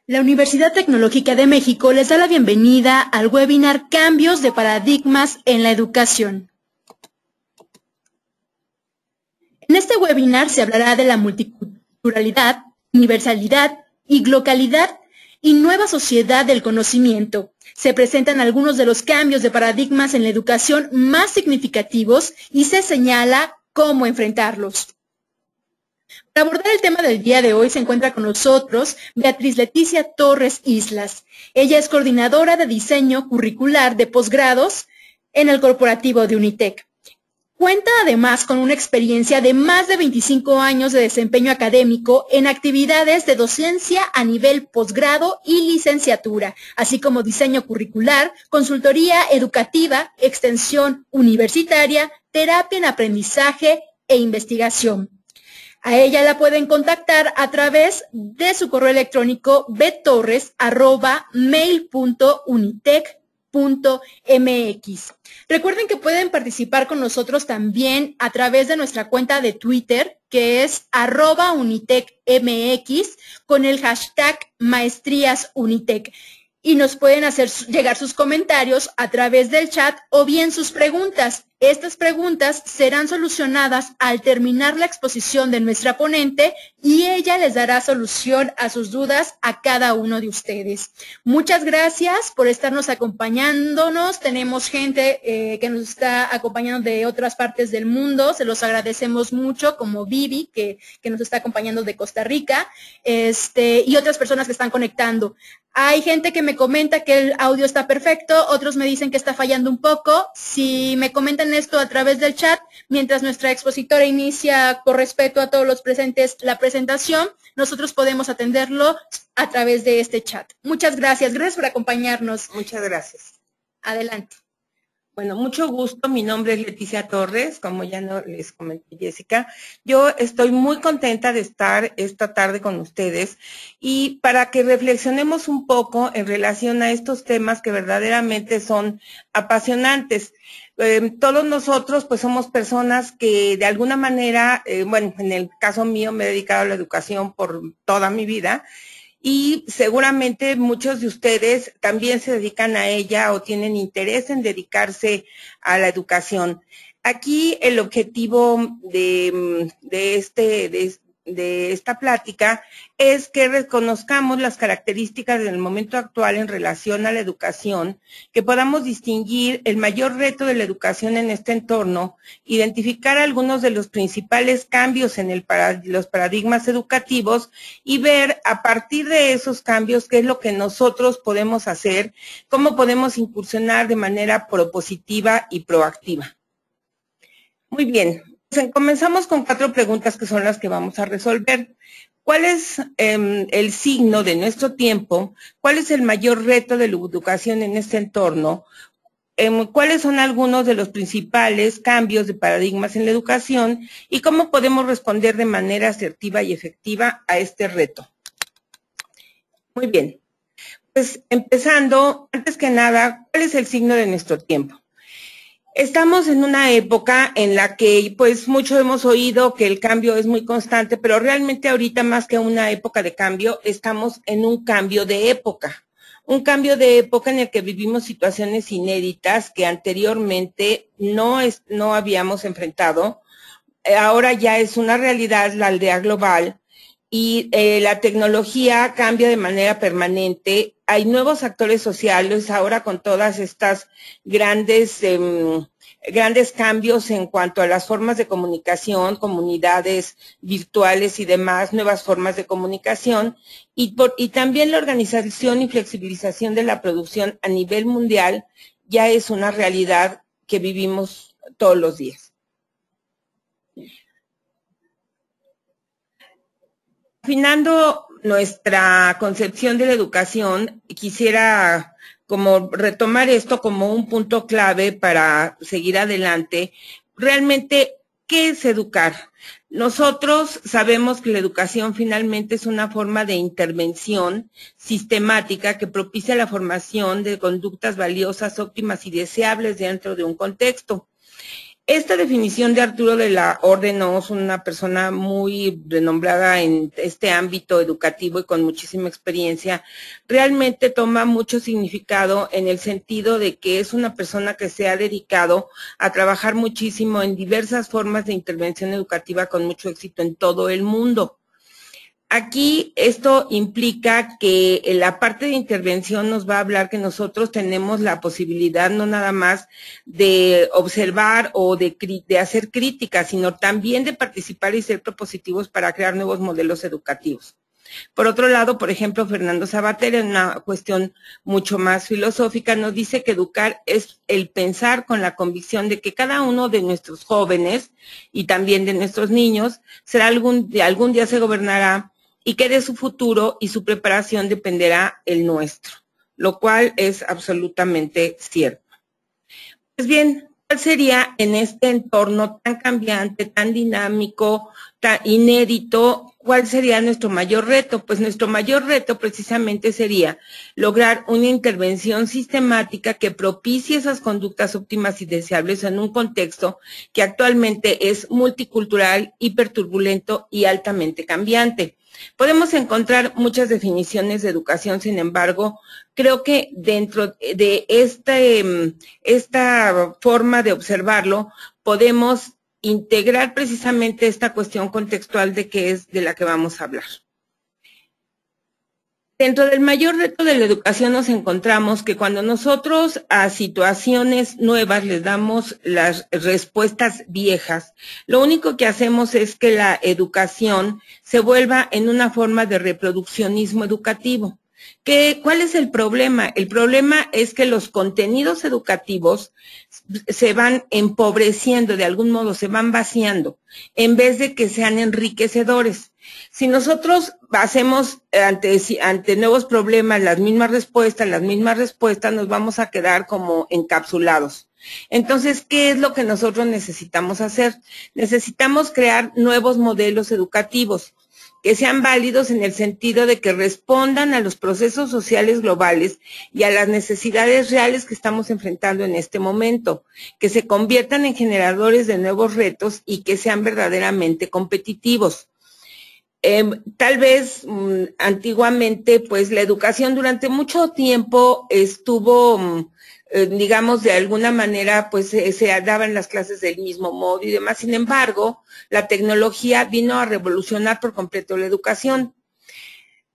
La Universidad Tecnológica de México les da la bienvenida al webinar Cambios de Paradigmas en la Educación. En este webinar se hablará de la multiculturalidad, universalidad y globalidad y nueva sociedad del conocimiento. Se presentan algunos de los cambios de paradigmas en la educación más significativos y se señala cómo enfrentarlos. Para abordar el tema del día de hoy se encuentra con nosotros Beatriz Leticia Torres Islas. Ella es coordinadora de diseño curricular de posgrados en el corporativo de Unitec. Cuenta además con una experiencia de más de 25 años de desempeño académico en actividades de docencia a nivel posgrado y licenciatura, así como diseño curricular, consultoría educativa, extensión universitaria, terapia en aprendizaje e investigación. A ella la pueden contactar a través de su correo electrónico btorres@mail.unitec.mx. Recuerden que pueden participar con nosotros también a través de nuestra cuenta de Twitter, que es @UnitecMX, con el hashtag MaestríasUnitec. Y nos pueden hacer llegar sus comentarios a través del chat o bien sus preguntas. Estas preguntas serán solucionadas al terminar la exposición de nuestra ponente y ella les dará solución a sus dudas a cada uno de ustedes. Muchas gracias por estarnos acompañándonos. Tenemos gente que nos está acompañando de otras partes del mundo. Se los agradecemos mucho, como Vivi, que nos está acompañando de Costa Rica, y otras personas que están conectando. Hay gente que me comenta que el audio está perfecto, otros me dicen que está fallando un poco. Si me comentan esto a través del chat, mientras nuestra expositora inicia con respeto a todos los presentes la presentación, nosotros podemos atenderlo a través de este chat. Muchas gracias. Gracias por acompañarnos. Muchas gracias. Adelante. Bueno, mucho gusto. Mi nombre es Leticia Torres, como ya no les comenté Jessica. Yo estoy muy contenta de estar esta tarde con ustedes y para que reflexionemos un poco en relación a estos temas que verdaderamente son apasionantes. Todos nosotros pues somos personas que de alguna manera, bueno, en el caso mío me he dedicado a la educación por toda mi vida. Y seguramente muchos de ustedes también se dedican a ella o tienen interés en dedicarse a la educación. Aquí el objetivo de esta plática es que reconozcamos las características del momento actual en relación a la educación, que podamos distinguir el mayor reto de la educación en este entorno, identificar algunos de los principales cambios en los paradigmas educativos y ver a partir de esos cambios qué es lo que nosotros podemos hacer, cómo podemos incursionar de manera propositiva y proactiva. Muy bien. Comenzamos con 4 preguntas que son las que vamos a resolver. ¿Cuál es el signo de nuestro tiempo? ¿Cuál es el mayor reto de la educación en este entorno? ¿Cuáles son algunos de los principales cambios de paradigmas en la educación? ¿Y cómo podemos responder de manera asertiva y efectiva a este reto? Muy bien. Pues empezando, antes que nada, ¿cuál es el signo de nuestro tiempo? Estamos en una época en la que pues mucho hemos oído que el cambio es muy constante, pero realmente ahorita más que una época de cambio, estamos en un cambio de época. Un cambio de época en el que vivimos situaciones inéditas que anteriormente no habíamos enfrentado. Ahora ya es una realidad la aldea global y la tecnología cambia de manera permanente. Hay nuevos actores sociales ahora con todas estas grandes cambios en cuanto a las formas de comunicación, comunidades virtuales y demás, nuevas formas de comunicación, y también la organización y flexibilización de la producción a nivel mundial ya es una realidad que vivimos todos los días. Afinando nuestra concepción de la educación, quisiera como retomar esto como un punto clave para seguir adelante. Realmente, ¿qué es educar? Nosotros sabemos que la educación finalmente es una forma de intervención sistemática que propicia la formación de conductas valiosas, óptimas y deseables dentro de un contexto. Esta definición de Arturo de la Orden-Oz, una persona muy renombrada en este ámbito educativo y con muchísima experiencia, realmente toma mucho significado en el sentido de que es una persona que se ha dedicado a trabajar muchísimo en diversas formas de intervención educativa con mucho éxito en todo el mundo. Aquí esto implica que en la parte de intervención nos va a hablar que nosotros tenemos la posibilidad no nada más de observar o de hacer críticas, sino también de participar y ser propositivos para crear nuevos modelos educativos. Por otro lado, por ejemplo, Fernando Savater, en una cuestión mucho más filosófica, nos dice que educar es el pensar con la convicción de que cada uno de nuestros jóvenes y también de nuestros niños será algún día se gobernará y que de su futuro y su preparación dependerá el nuestro, lo cual es absolutamente cierto. Pues bien, ¿cuál sería en este entorno tan cambiante, tan dinámico, tan inédito, cuál sería nuestro mayor reto? Pues nuestro mayor reto precisamente sería lograr una intervención sistemática que propicie esas conductas óptimas y deseables en un contexto que actualmente es multicultural, hiperturbulento y altamente cambiante. Podemos encontrar muchas definiciones de educación, sin embargo, creo que dentro de esta forma de observarlo, podemos integrar precisamente esta cuestión contextual de qué es de la que vamos a hablar. Dentro del mayor reto de la educación nos encontramos que cuando nosotros a situaciones nuevas les damos las respuestas viejas, lo único que hacemos es que la educación se vuelva en una forma de reproduccionismo educativo. ¿Cuál es el problema? El problema es que los contenidos educativos se van empobreciendo, de algún modo se van vaciando, en vez de que sean enriquecedores. Si nosotros hacemos ante nuevos problemas las mismas respuestas, nos vamos a quedar como encapsulados. Entonces, ¿qué es lo que nosotros necesitamos hacer? Necesitamos crear nuevos modelos educativos que sean válidos en el sentido de que respondan a los procesos sociales globales y a las necesidades reales que estamos enfrentando en este momento, que se conviertan en generadores de nuevos retos y que sean verdaderamente competitivos. Tal vez antiguamente, pues la educación durante mucho tiempo estuvo, digamos, de alguna manera, pues se daban las clases del mismo modo y demás. Sin embargo, la tecnología vino a revolucionar por completo la educación.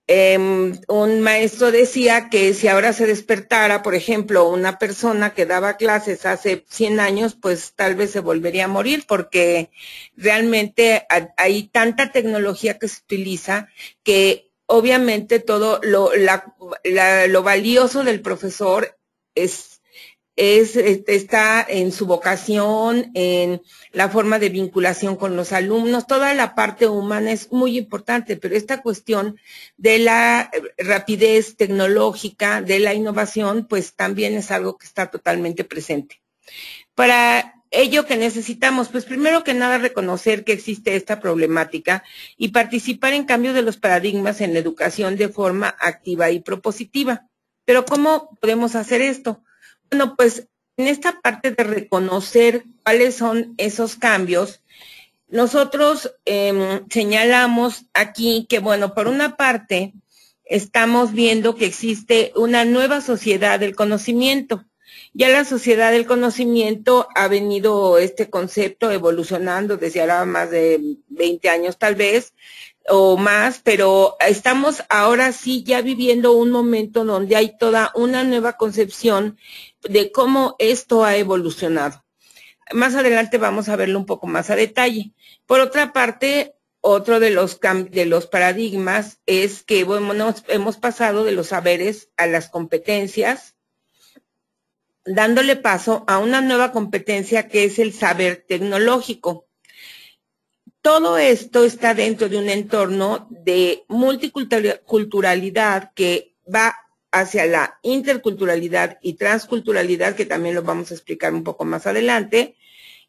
Un maestro decía que si ahora se despertara, por ejemplo, una persona que daba clases hace 100 años, pues tal vez se volvería a morir porque realmente hay tanta tecnología que se utiliza que obviamente todo lo valioso del profesor está en su vocación, en la forma de vinculación con los alumnos, toda la parte humana es muy importante, pero esta cuestión de la rapidez tecnológica, de la innovación, pues también es algo que está totalmente presente. Para ello, ¿qué necesitamos? Pues primero que nada reconocer que existe esta problemática y participar en cambios de los paradigmas en la educación de forma activa y propositiva. Pero ¿cómo podemos hacer esto? Bueno, pues en esta parte de reconocer cuáles son esos cambios, nosotros señalamos aquí que, bueno, por una parte, estamos viendo que existe una nueva sociedad del conocimiento. Ya la sociedad del conocimiento ha venido este concepto evolucionando desde ahora más de 20 años tal vez, o más, pero estamos ahora sí ya viviendo un momento donde hay toda una nueva concepción de cómo esto ha evolucionado. Más adelante vamos a verlo un poco más a detalle. Por otra parte, otro de los paradigmas es que bueno, hemos pasado de los saberes a las competencias, dándole paso a una nueva competencia que es el saber tecnológico. Todo esto está dentro de un entorno de multiculturalidad que va hacia la interculturalidad y transculturalidad, que también lo vamos a explicar un poco más adelante,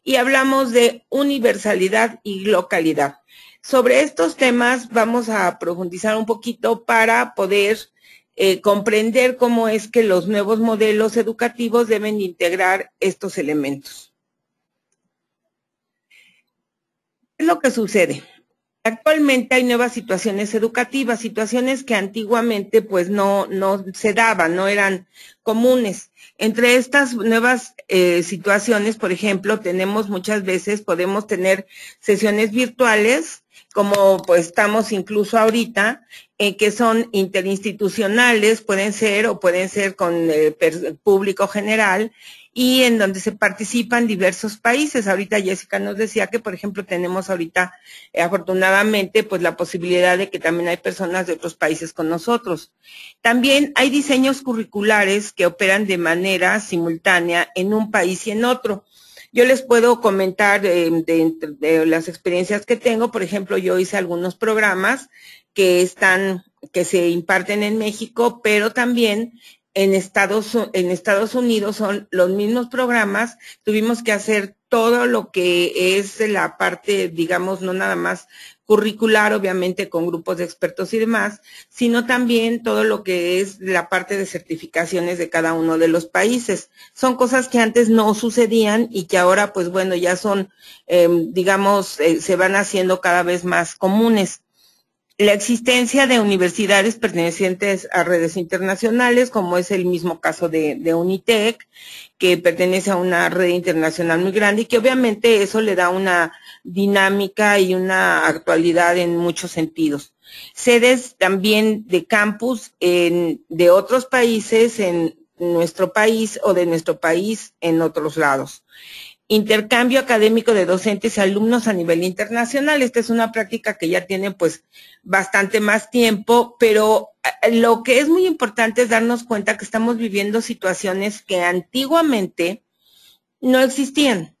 y hablamos de universalidad y localidad. Sobre estos temas vamos a profundizar un poquito para poder comprender cómo es que los nuevos modelos educativos deben integrar estos elementos. ¿Qué es lo que sucede? Actualmente hay nuevas situaciones educativas, situaciones que antiguamente pues no se daban, no eran comunes. Entre estas nuevas situaciones, por ejemplo, tenemos muchas veces, podemos tener sesiones virtuales, como pues estamos incluso ahorita, que son interinstitucionales, pueden ser o pueden ser con público general, y en donde se participan diversos países. Ahorita Jessica nos decía que, por ejemplo, tenemos ahorita, afortunadamente, pues la posibilidad de que también hay personas de otros países con nosotros. También hay diseños curriculares que operan de manera simultánea en un país y en otro. Yo les puedo comentar de las experiencias que tengo. Por ejemplo, yo hice algunos programas que se imparten en México, pero también en Estados Unidos son los mismos programas. Tuvimos que hacer todo lo que es la parte, digamos, no nada más curricular, obviamente con grupos de expertos y demás, sino también todo lo que es la parte de certificaciones de cada uno de los países. Son cosas que antes no sucedían y que ahora, pues bueno, ya son, digamos, se van haciendo cada vez más comunes. La existencia de universidades pertenecientes a redes internacionales, como es el mismo caso de Unitec, que pertenece a una red internacional muy grande y que obviamente eso le da una dinámica y una actualidad en muchos sentidos. Sedes también de campus de otros países en nuestro país o de nuestro país en otros lados. Intercambio académico de docentes y alumnos a nivel internacional. Esta es una práctica que ya tiene pues bastante más tiempo, pero lo que es muy importante es darnos cuenta que estamos viviendo situaciones que antiguamente no existían.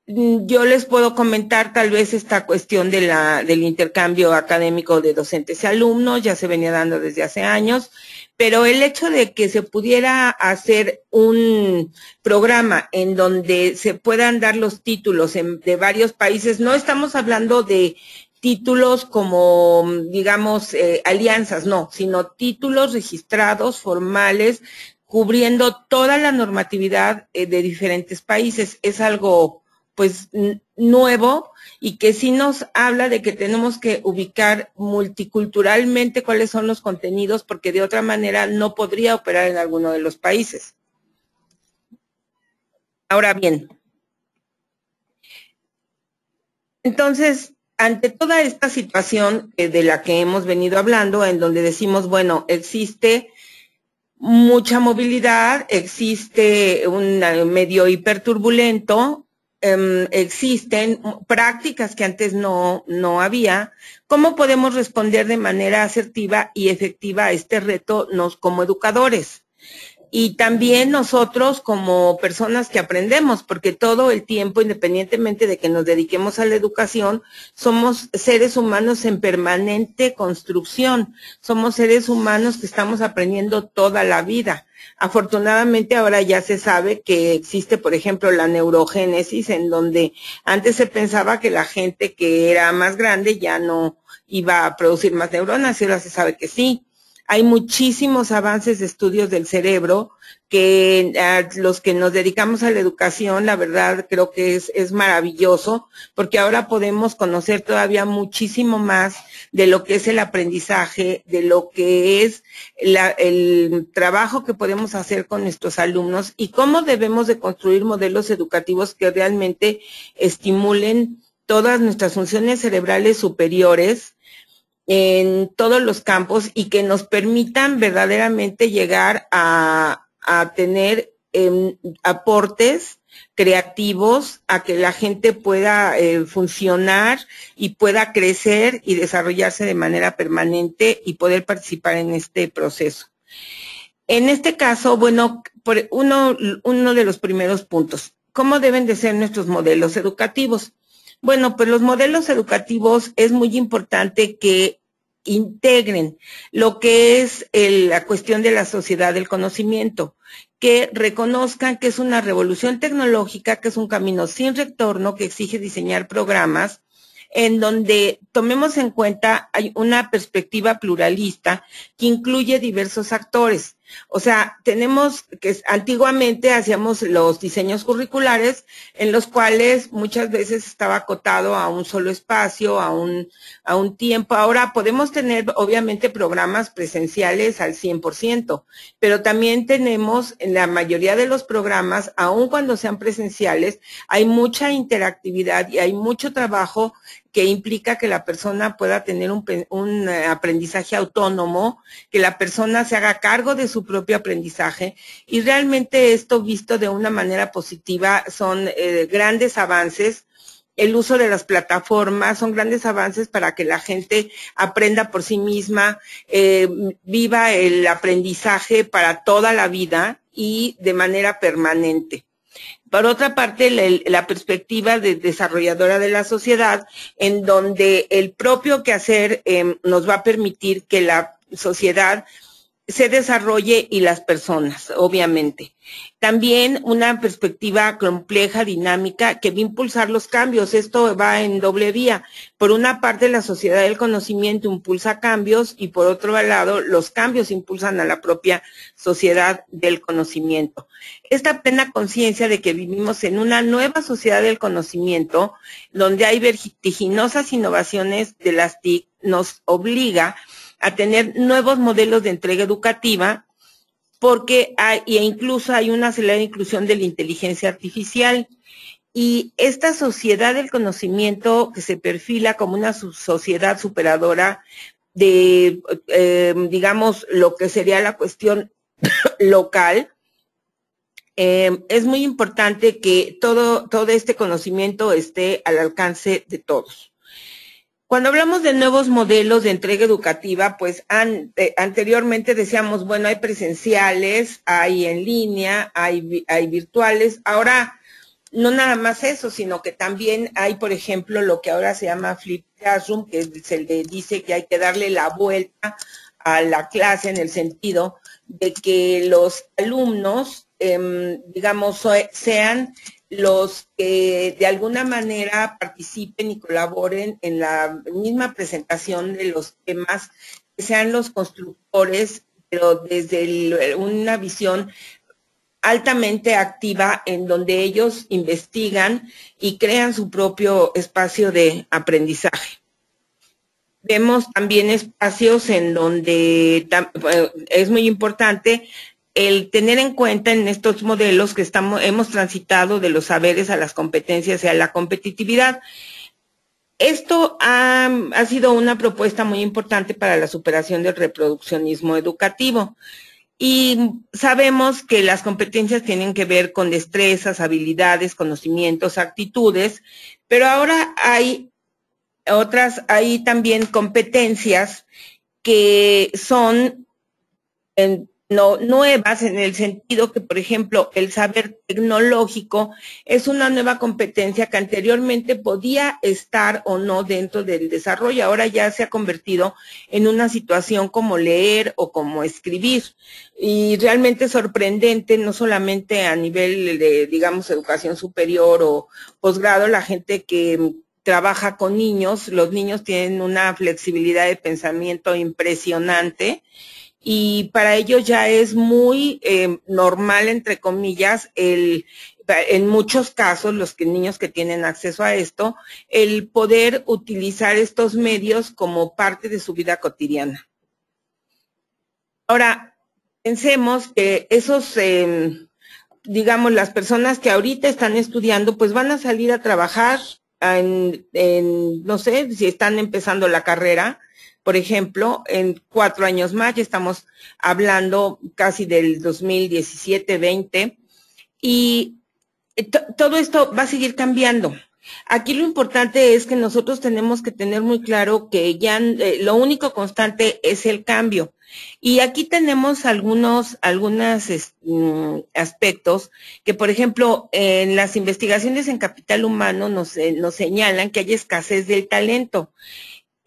Yo les puedo comentar tal vez esta cuestión del intercambio académico de docentes y alumnos, ya se venía dando desde hace años, pero el hecho de que se pudiera hacer un programa en donde se puedan dar los títulos de varios países, no estamos hablando de títulos como, digamos, alianzas, no, sino títulos registrados, formales, cubriendo toda la normatividad de diferentes países. Es algo pues nuevo y que sí nos habla de que tenemos que ubicar multiculturalmente cuáles son los contenidos, porque de otra manera no podría operar en alguno de los países. Ahora bien, entonces, ante toda esta situación de la que hemos venido hablando, en donde decimos, bueno, existe mucha movilidad, existe un medio hiperturbulento, existen prácticas que antes no había. ¿Cómo podemos responder de manera asertiva y efectiva a este reto como educadores? Y también nosotros como personas que aprendemos, porque todo el tiempo, independientemente de que nos dediquemos a la educación, somos seres humanos en permanente construcción, somos seres humanos que estamos aprendiendo toda la vida. Afortunadamente ahora ya se sabe que existe, por ejemplo, la neurogénesis, en donde antes se pensaba que la gente que era más grande ya no iba a producir más neuronas, y ahora se sabe que sí. Hay muchísimos avances de estudios del cerebro que los que nos dedicamos a la educación, la verdad creo que es maravilloso, porque ahora podemos conocer todavía muchísimo más de lo que es el aprendizaje, de lo que es el trabajo que podemos hacer con nuestros alumnos y cómo debemos de construir modelos educativos que realmente estimulen todas nuestras funciones cerebrales superiores en todos los campos y que nos permitan verdaderamente llegar a tener aportes creativos, a que la gente pueda funcionar y pueda crecer y desarrollarse de manera permanente y poder participar en este proceso. En este caso, bueno, uno de los primeros puntos, ¿cómo deben de ser nuestros modelos educativos? Bueno, pues los modelos educativos es muy importante que integren lo que es la cuestión de la sociedad del conocimiento, que reconozcan que es una revolución tecnológica, que es un camino sin retorno, que exige diseñar programas en donde tomemos en cuenta una perspectiva pluralista que incluye diversos actores. O sea, tenemos que antiguamente hacíamos los diseños curriculares en los cuales muchas veces estaba acotado a un solo espacio, a un tiempo. Ahora podemos tener obviamente programas presenciales al 100%, pero también tenemos en la mayoría de los programas, aun cuando sean presenciales, hay mucha interactividad y hay mucho trabajo que implica que la persona pueda tener un aprendizaje autónomo, que la persona se haga cargo de su propio aprendizaje, y realmente esto visto de una manera positiva son grandes avances. El uso de las plataformas son grandes avances para que la gente aprenda por sí misma, viva el aprendizaje para toda la vida y de manera permanente. Por otra parte, la perspectiva de desarrolladora de la sociedad, en donde el propio quehacer nos va a permitir que la sociedad se desarrolle y las personas, obviamente. También una perspectiva compleja, dinámica, que va a impulsar los cambios. Esto va en doble vía. Por una parte, la sociedad del conocimiento impulsa cambios y por otro lado, los cambios impulsan a la propia sociedad del conocimiento. Esta plena conciencia de que vivimos en una nueva sociedad del conocimiento, donde hay vertiginosas innovaciones de las TIC, nos obliga a tener nuevos modelos de entrega educativa, porque incluso hay una acelerada inclusión de la inteligencia artificial. Y esta sociedad del conocimiento que se perfila como una sociedad superadora de, digamos, lo que sería la cuestión local, es muy importante que todo este conocimiento esté al alcance de todos. Cuando hablamos de nuevos modelos de entrega educativa, pues anteriormente decíamos, bueno, hay presenciales, hay en línea, hay virtuales. Ahora, no nada más eso, sino que también hay, por ejemplo, lo que ahora se llama Flip Classroom, que se le dice que hay que darle la vuelta a la clase en el sentido de que los alumnos, digamos, sean los que de alguna manera participen y colaboren en la misma presentación de los temas, que sean los constructores, pero desde una visión altamente activa en donde ellos investigan y crean su propio espacio de aprendizaje. Vemos también espacios en donde es muy importante el tener en cuenta en estos modelos que hemos transitado de los saberes a las competencias y a la competitividad. Esto ha sido una propuesta muy importante para la superación del reproduccionismo educativo. Y sabemos que las competencias tienen que ver con destrezas, habilidades, conocimientos, actitudes, pero ahora hay también competencias que son nuevas en el sentido que, por ejemplo, el saber tecnológico es una nueva competencia que anteriormente podía estar o no dentro del desarrollo. Ahora ya se ha convertido en una situación como leer o como escribir. Y realmente sorprendente, no solamente a nivel de, digamos, educación superior o posgrado, la gente que trabaja con niños, los niños tienen una flexibilidad de pensamiento impresionante. Y para ellos ya es muy normal, entre comillas, en muchos casos, los niños que tienen acceso a esto, el poder utilizar estos medios como parte de su vida cotidiana. Ahora, pensemos que esos, digamos, las personas que ahorita están estudiando, pues van a salir a trabajar no sé, si están empezando la carrera, por ejemplo, en 4 años más, ya estamos hablando casi del 2017-20, y todo esto va a seguir cambiando. Aquí lo importante es que nosotros tenemos que tener muy claro que ya lo único constante es el cambio. Y aquí tenemos algunos aspectos que, por ejemplo, en las investigaciones en capital humano nos señalan que hay escasez del talento.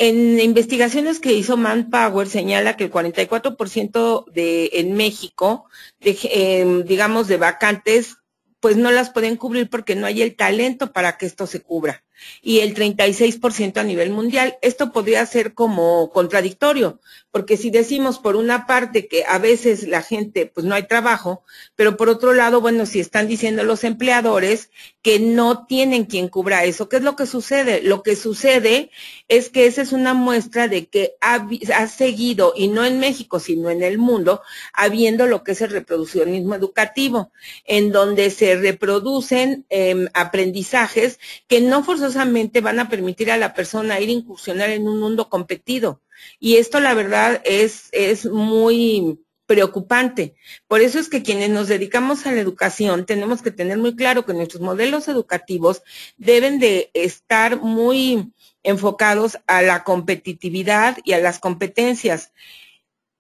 En investigaciones que hizo Manpower señala que el 44% en México, digamos, de vacantes, pues no las pueden cubrir porque no hay el talento para que esto se cubra. Y el 36% a nivel mundial. Esto podría ser como contradictorio, porque si decimos por una parte que a veces la gente, pues no hay trabajo, pero por otro lado, bueno, si están diciendo los empleadores que no tienen quien cubra eso, ¿qué es lo que sucede? Lo que sucede es que esa es una muestra de que ha seguido, y no en México, sino en el mundo, habiendo lo que es el reproduccionismo educativo, en donde se reproducen aprendizajes que no forzosamente van a permitir a la persona ir a incursionar en un mundo competido. Y esto, la verdad, es muy preocupante. Por eso es que quienes nos dedicamos a la educación tenemos que tener muy claro que nuestros modelos educativos deben de estar muy enfocados a la competitividad y a las competencias.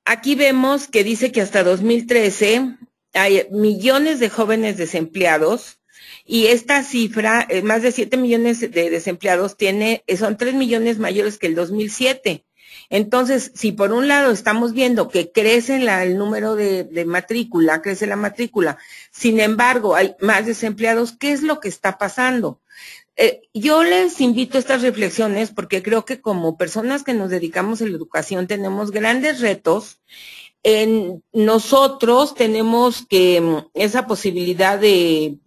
Aquí vemos que dice que hasta 2013 hay millones de jóvenes desempleados y esta cifra, más de 7 millones de desempleados, son 3 millones mayores que el 2007. Entonces, si por un lado estamos viendo que crece el número de matrícula, crece la matrícula, sin embargo hay más desempleados, ¿qué es lo que está pasando? Yo les invito a estas reflexiones porque creo que como personas que nos dedicamos a la educación tenemos grandes retos. Nosotros tenemos esa posibilidad de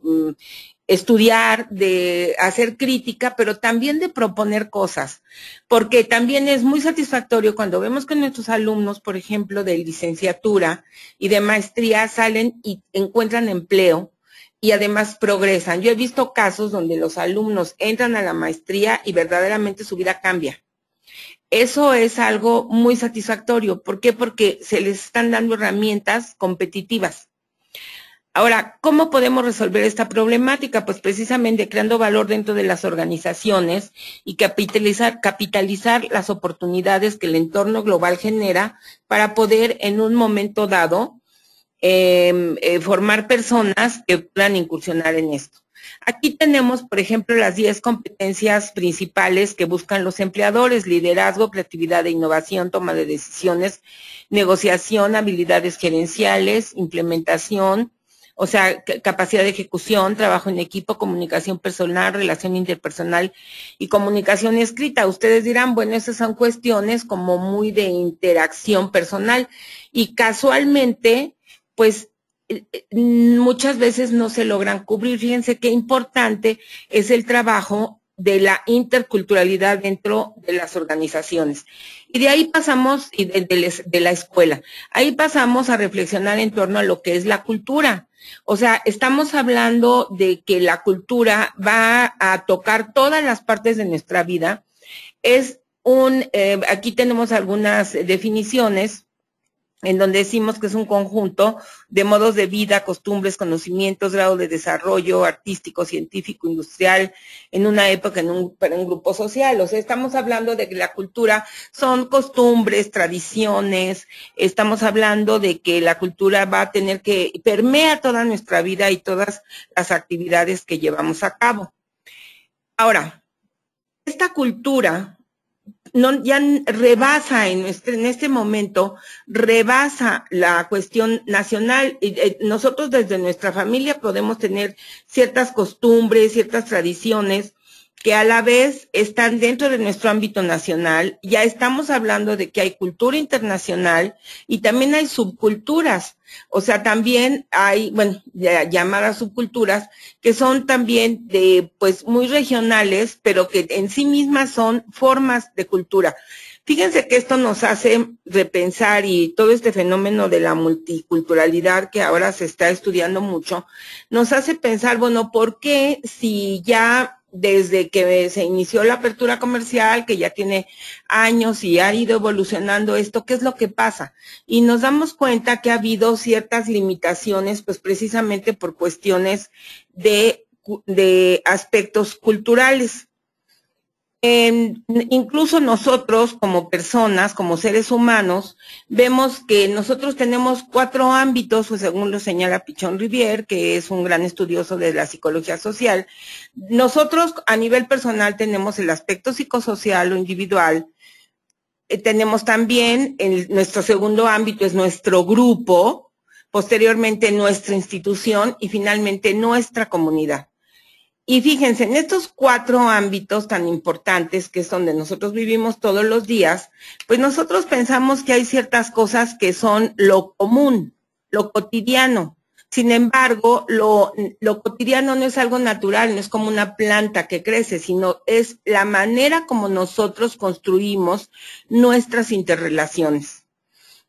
estudiar, de hacer crítica, pero también de proponer cosas, porque también es muy satisfactorio cuando vemos que nuestros alumnos, por ejemplo, de licenciatura y de maestría salen y encuentran empleo y además progresan. Yo he visto casos donde los alumnos entran a la maestría y verdaderamente su vida cambia. Eso es algo muy satisfactorio. ¿Por qué? Porque se les están dando herramientas competitivas. Ahora, ¿cómo podemos resolver esta problemática? Pues precisamente creando valor dentro de las organizaciones y capitalizar las oportunidades que el entorno global genera para poder en un momento dado formar personas que puedan incursionar en esto. Aquí tenemos, por ejemplo, las 10 competencias principales que buscan los empleadores: liderazgo, creatividad e innovación, toma de decisiones, negociación, habilidades gerenciales, implementación, o sea, capacidad de ejecución, trabajo en equipo, comunicación personal, relación interpersonal y comunicación escrita. Ustedes dirán, bueno, esas son cuestiones como muy de interacción personal y casualmente, pues, muchas veces no se logran cubrir. Fíjense qué importante es el trabajo de la interculturalidad dentro de las organizaciones. Y de ahí pasamos, de la escuela, ahí pasamos a reflexionar en torno a lo que es la cultura. O sea, estamos hablando de que la cultura va a tocar todas las partes de nuestra vida. Aquí tenemos algunas definiciones en donde decimos que es un conjunto de modos de vida, costumbres, conocimientos, grado de desarrollo artístico, científico, industrial, en una época, en un grupo social. O sea, estamos hablando de que la cultura son costumbres, tradiciones, estamos hablando de que la cultura va a tener que permear toda nuestra vida y todas las actividades que llevamos a cabo. Ahora, esta cultura ya rebasa en este momento, rebasa la cuestión nacional. Nosotros desde nuestra familia podemos tener ciertas costumbres, ciertas tradiciones que a la vez están dentro de nuestro ámbito nacional. Ya estamos hablando de que hay cultura internacional y también hay subculturas. O sea, también hay, bueno, llamadas subculturas, que son también pues muy regionales, pero que en sí mismas son formas de cultura. Fíjense que esto nos hace repensar, y todo este fenómeno de la multiculturalidad que ahora se está estudiando mucho, nos hace pensar, bueno, ¿por qué si ya desde que se inició la apertura comercial, que ya tiene años y ha ido evolucionando esto, qué es lo que pasa? Y nos damos cuenta que ha habido ciertas limitaciones, pues precisamente por cuestiones de aspectos culturales. Incluso nosotros como personas, como seres humanos, vemos que nosotros tenemos 4 ámbitos, pues según lo señala Pichon Rivière, que es un gran estudioso de la psicología social. Nosotros a nivel personal tenemos el aspecto psicosocial o individual. Tenemos también nuestro segundo ámbito es nuestro grupo, posteriormente nuestra institución y finalmente nuestra comunidad. Y fíjense, en estos 4 ámbitos tan importantes, que es donde nosotros vivimos todos los días, pues nosotros pensamos que hay ciertas cosas que son lo común, lo cotidiano. Sin embargo, lo cotidiano no es algo natural, no es como una planta que crece, sino es la manera como nosotros construimos nuestras interrelaciones.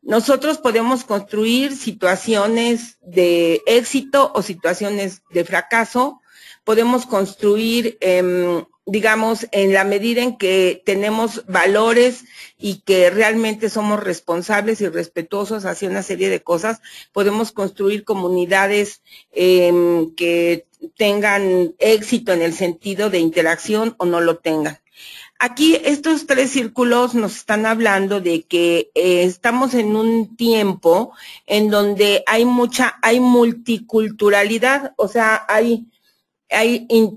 Nosotros podemos construir situaciones de éxito o situaciones de fracaso. Podemos construir, digamos, en la medida en que tenemos valores y que realmente somos responsables y respetuosos hacia una serie de cosas, podemos construir comunidades que tengan éxito en el sentido de interacción o no lo tengan. Aquí estos 3 círculos nos están hablando de que estamos en un tiempo en donde hay multiculturalidad, o sea, hay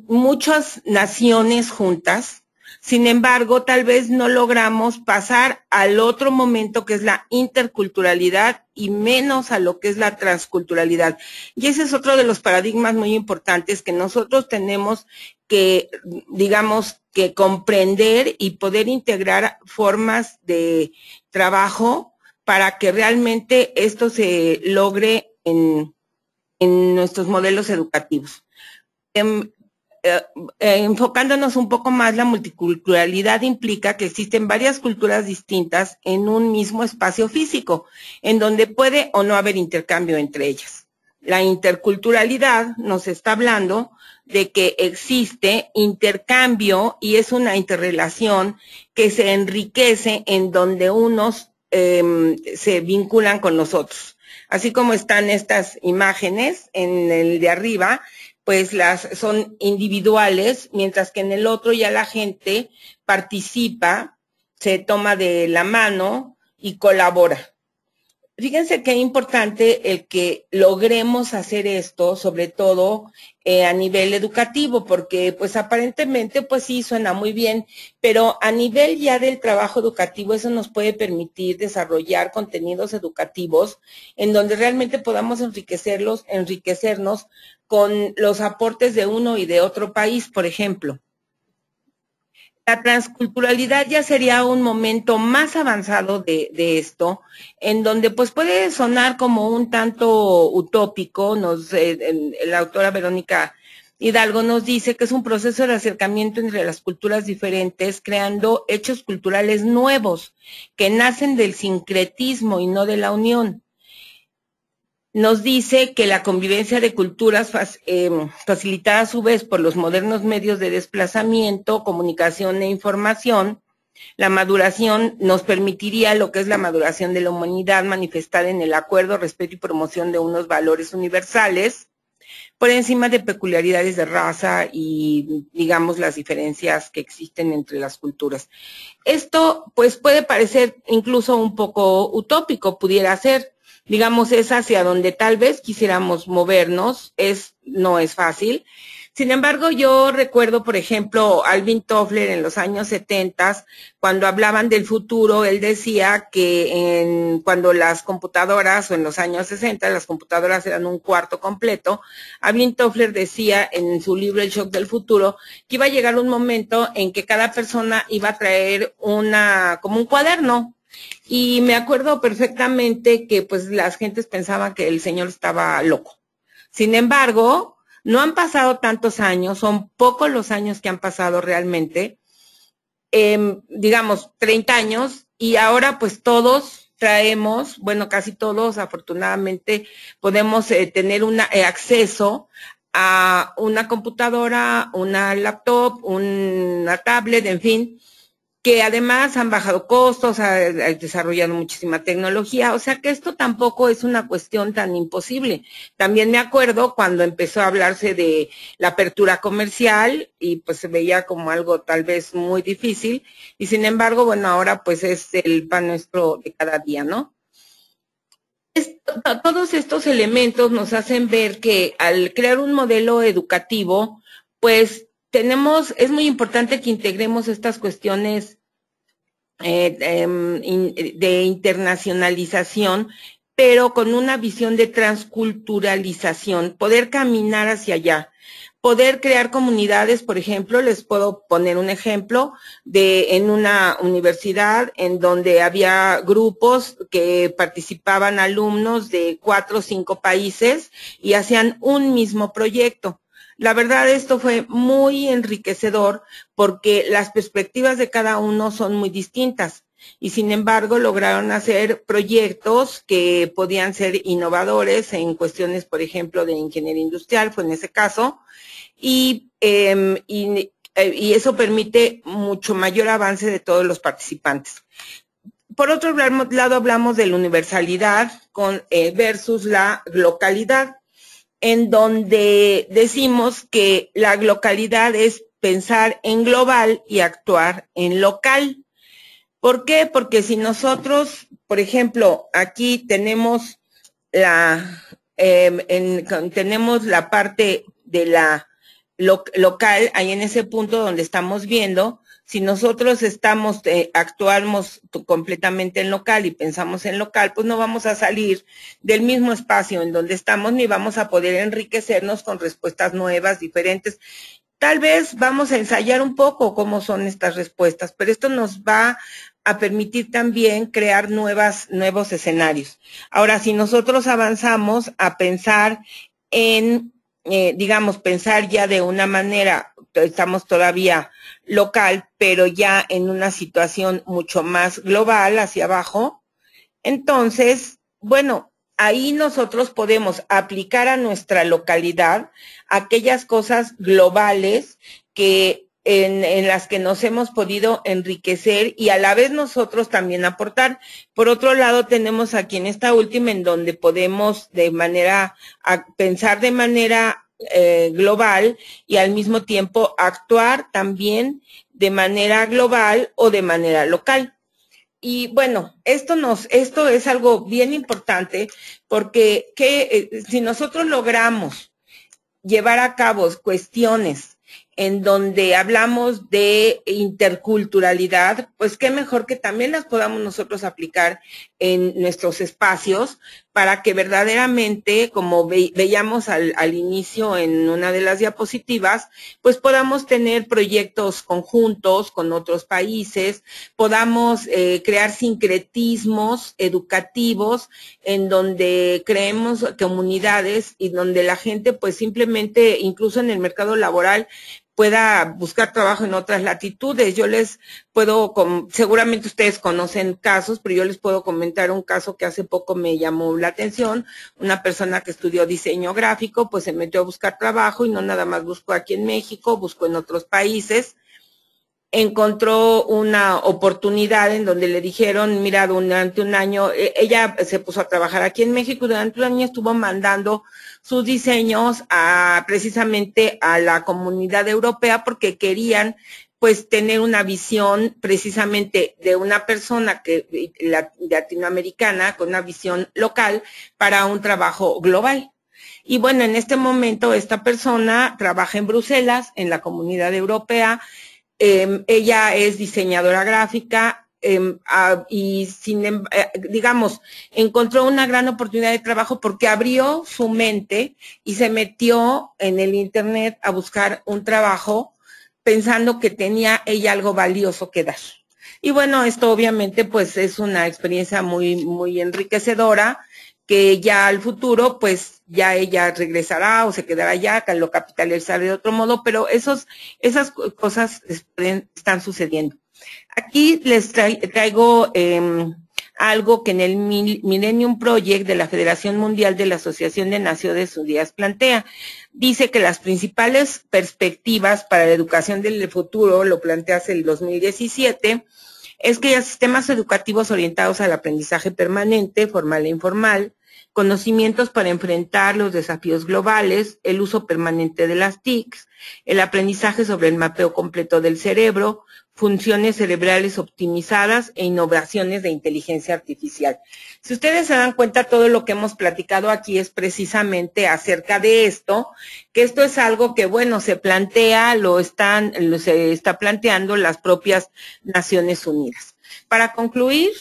muchas naciones juntas. Sin embargo, tal vez no logramos pasar al otro momento que es la interculturalidad y menos a lo que es la transculturalidad. Y ese es otro de los paradigmas muy importantes que nosotros tenemos que, digamos, que comprender y poder integrar formas de trabajo para que realmente esto se logre en nuestros modelos educativos. Enfocándonos un poco más, la multiculturalidad implica que existen varias culturas distintas en un mismo espacio físico, en donde puede o no haber intercambio entre ellas. La interculturalidad nos está hablando de que existe intercambio y es una interrelación que se enriquece en donde unos se vinculan con los otros. Así como están estas imágenes en el de arriba, pues son individuales, mientras que en el otro ya la gente participa, se toma de la mano y colabora. Fíjense qué importante el que logremos hacer esto, sobre todo a nivel educativo, porque pues aparentemente pues sí suena muy bien, pero a nivel ya del trabajo educativo eso nos puede permitir desarrollar contenidos educativos en donde realmente podamos enriquecernos con los aportes de uno y de otro país, por ejemplo. La transculturalidad ya sería un momento más avanzado de esto, en donde pues puede sonar como un tanto utópico. La autora Verónica Hidalgo nos dice que es un proceso de acercamiento entre las culturas diferentes, creando hechos culturales nuevos que nacen del sincretismo y no de la unión. Nos dice que la convivencia de culturas facilitada a su vez por los modernos medios de desplazamiento, comunicación e información, la maduración nos permitiría lo que es la maduración de la humanidad manifestada en el acuerdo, respeto y promoción de unos valores universales, por encima de peculiaridades de raza y, digamos, las diferencias que existen entre las culturas. Esto, pues, puede parecer incluso un poco utópico, pudiera ser. Digamos, es hacia donde tal vez quisiéramos movernos, no es fácil. Sin embargo, yo recuerdo, por ejemplo, Alvin Toffler en los años 70, cuando hablaban del futuro, él decía que cuando las computadoras, o en los años 60, las computadoras eran un cuarto completo, Alvin Toffler decía en su libro El shock del futuro, que iba a llegar un momento en que cada persona iba a traer como un cuaderno. Y me acuerdo perfectamente que pues las gentes pensaban que el señor estaba loco. Sin embargo, no han pasado tantos años, son pocos los años que han pasado realmente, digamos 30 años, y ahora pues todos traemos, bueno, casi todos afortunadamente podemos tener acceso a una computadora, una laptop, una tablet, en fin, que además han bajado costos, ha desarrollado muchísima tecnología, o sea que esto tampoco es una cuestión tan imposible. También me acuerdo cuando empezó a hablarse de la apertura comercial y pues se veía como algo tal vez muy difícil, y sin embargo, bueno, ahora pues es el pan nuestro de cada día, ¿no? Todos estos elementos nos hacen ver que al crear un modelo educativo, pues es muy importante que integremos estas cuestiones de internacionalización, pero con una visión de transculturalización, poder caminar hacia allá. poder crear comunidades. Por ejemplo, les puedo poner un ejemplo en una universidad en donde había grupos que participaban alumnos de 4 o 5 países y hacían un mismo proyecto. La verdad, esto fue muy enriquecedor porque las perspectivas de cada uno son muy distintas. Y sin embargo lograron hacer proyectos que podían ser innovadores en cuestiones, por ejemplo, de ingeniería industrial, fue en ese caso, y eso permite mucho mayor avance de todos los participantes. Por otro lado, hablamos de la universalidad versus la localidad, en donde decimos que la localidad es pensar en global y actuar en local. ¿Por qué? Porque si nosotros, por ejemplo, aquí tenemos tenemos la parte de la local, ahí en ese punto donde estamos viendo, si nosotros actuamos completamente en local y pensamos en local, pues no vamos a salir del mismo espacio en donde estamos ni vamos a poder enriquecernos con respuestas nuevas, diferentes. Tal vez vamos a ensayar un poco cómo son estas respuestas, pero esto nos va a permitir también crear nuevos escenarios. Ahora, si nosotros avanzamos a pensar pensar ya de una manera, estamos todavía local, pero ya en una situación mucho más global, hacia abajo, entonces, bueno, ahí nosotros podemos aplicar a nuestra localidad aquellas cosas globales en las que nos hemos podido enriquecer y a la vez nosotros también aportar. Por otro lado, tenemos aquí en esta última en donde podemos pensar de manera global y al mismo tiempo actuar también de manera global o de manera local. Y bueno, esto es algo bien importante porque si nosotros logramos llevar a cabo cuestiones en donde hablamos de interculturalidad, pues qué mejor que también las podamos nosotros aplicar en nuestros espacios para que verdaderamente, como veíamos al inicio en una de las diapositivas, pues podamos tener proyectos conjuntos con otros países, podamos crear sincretismos educativos en donde creemos comunidades y donde la gente pues simplemente, incluso en el mercado laboral, pueda buscar trabajo en otras latitudes. Yo les puedo, seguramente ustedes conocen casos, pero yo les puedo comentar un caso que hace poco me llamó la atención. Una persona que estudió diseño gráfico, pues se metió a buscar trabajo y no nada más buscó aquí en México, buscó en otros países. Encontró una oportunidad en donde le dijeron, mira, durante un año, ella se puso a trabajar aquí en México, durante un año estuvo mandando sus diseños precisamente a la comunidad europea porque querían pues tener una visión precisamente de una persona latinoamericana con una visión local para un trabajo global. Y bueno, en este momento esta persona trabaja en Bruselas, en la comunidad europea. Ella es diseñadora gráfica y digamos, encontró una gran oportunidad de trabajo porque abrió su mente y se metió en el internet a buscar un trabajo pensando que tenía ella algo valioso que dar. Y bueno, esto obviamente pues es una experiencia muy, muy enriquecedora que ya al futuro pues ya ella regresará o se quedará allá, que lo capitalizará de otro modo, pero esas cosas están sucediendo. Aquí les traigo algo que en el Millennium Project de la Federación Mundial de la Asociación de Naciones Unidas plantea. Dice que las principales perspectivas para la educación del futuro, lo plantea hace el 2017, es que haya sistemas educativos orientados al aprendizaje permanente, formal e informal, conocimientos para enfrentar los desafíos globales, el uso permanente de las TICs, el aprendizaje sobre el mapeo completo del cerebro, funciones cerebrales optimizadas e innovaciones de inteligencia artificial. Si ustedes se dan cuenta, todo lo que hemos platicado aquí es precisamente acerca de esto, que esto es algo que, bueno, se plantea, se está planteando las propias Naciones Unidas. Para concluir,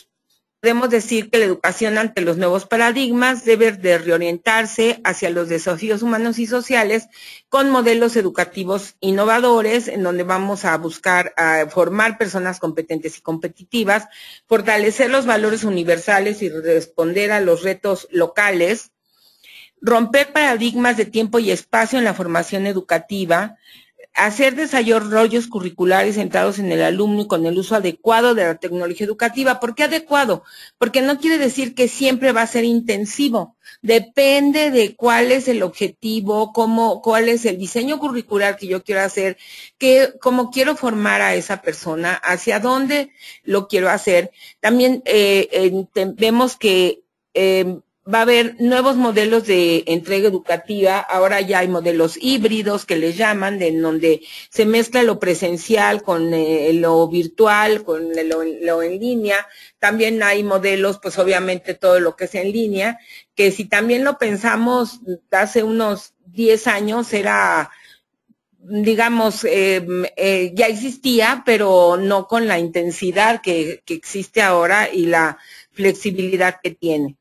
podemos decir que la educación ante los nuevos paradigmas debe de reorientarse hacia los desafíos humanos y sociales con modelos educativos innovadores, en donde vamos a buscar formar personas competentes y competitivas, fortalecer los valores universales y responder a los retos locales, romper paradigmas de tiempo y espacio en la formación educativa, hacer desarrollos curriculares centrados en el alumno y con el uso adecuado de la tecnología educativa. ¿Por qué adecuado? Porque no quiere decir que siempre va a ser intensivo. Depende de cuál es el objetivo, cuál es el diseño curricular que yo quiero hacer, cómo quiero formar a esa persona, hacia dónde lo quiero hacer. También vemos que va a haber nuevos modelos de entrega educativa. Ahora ya hay modelos híbridos que les llaman, en donde se mezcla lo presencial con lo virtual, con lo en línea. También hay modelos, pues obviamente todo lo que es en línea, que si también lo pensamos hace unos 10 años era, digamos, ya existía, pero no con la intensidad que existe ahora y la flexibilidad que tiene.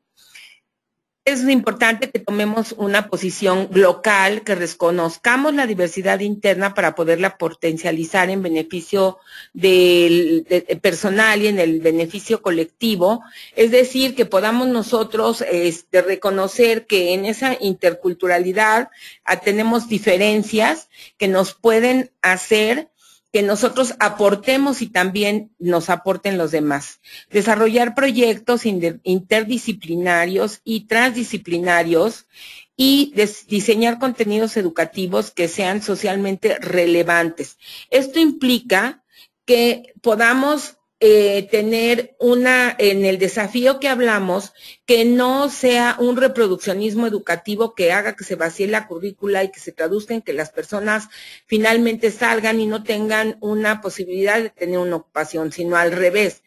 Es importante que tomemos una posición local, que reconozcamos la diversidad interna para poderla potencializar en beneficio del personal y en el beneficio colectivo. Es decir, que podamos nosotros reconocer que en esa interculturalidad tenemos diferencias que nos pueden hacer que nosotros aportemos y también nos aporten los demás. Desarrollar proyectos interdisciplinarios y transdisciplinarios y diseñar contenidos educativos que sean socialmente relevantes. Esto implica que podamos tener en el desafío que hablamos, que no sea un reproduccionismo educativo que haga que se vacíe la currícula y que se traduzca en que las personas finalmente salgan y no tengan una posibilidad de tener una ocupación, sino al revés,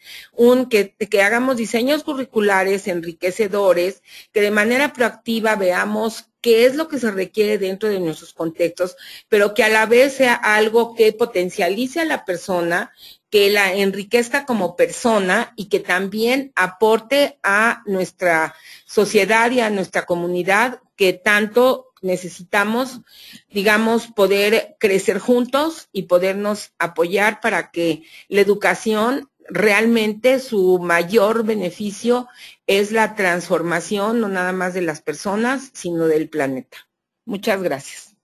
que hagamos diseños curriculares enriquecedores, que de manera proactiva veamos qué es lo que se requiere dentro de nuestros contextos, pero que a la vez sea algo que potencialice a la persona, que la enriquezca como persona y que también aporte a nuestra sociedad y a nuestra comunidad que tanto necesitamos, digamos, poder crecer juntos y podernos apoyar para que la educación realmente su mayor beneficio es la transformación, no nada más de las personas, sino del planeta. Muchas gracias.